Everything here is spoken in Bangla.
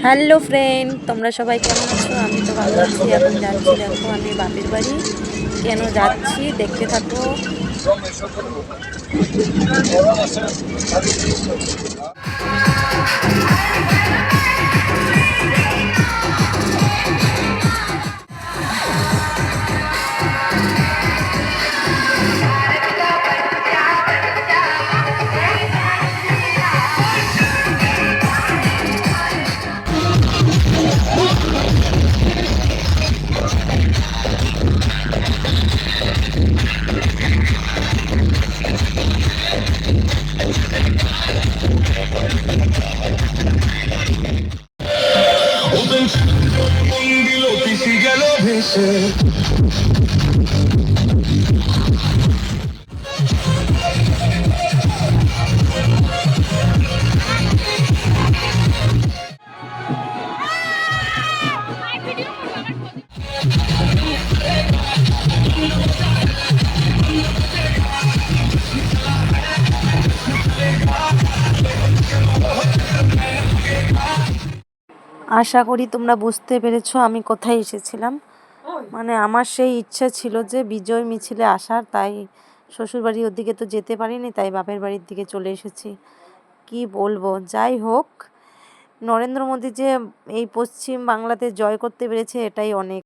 হ্যালো ফ্রেন্ড, তোমরা সবাই কেমন আছো? আমি তো ভালো আছি। এখন যাচ্ছি, দেখো আমি বাপের বাড়ি। কেন যাচ্ছি দেখতে থাকো। আশা করি তোমরা বুঝতে পেরেছো আমি কোথায় এসেছিলাম। মানে আমার সেই ইচ্ছা ছিল যে বিজয় মিছিলে আসার, তাই শ্বশুরবাড়ির ওদিকে তো যেতে পারিনি, তাই বাপের বাড়ির দিকে চলে এসেছি। কি বলবো, যাই হোক, নরেন্দ্র মোদী যে এই পশ্চিম বাংলাতে জয় করতে পেরেছে এটাই অনেক।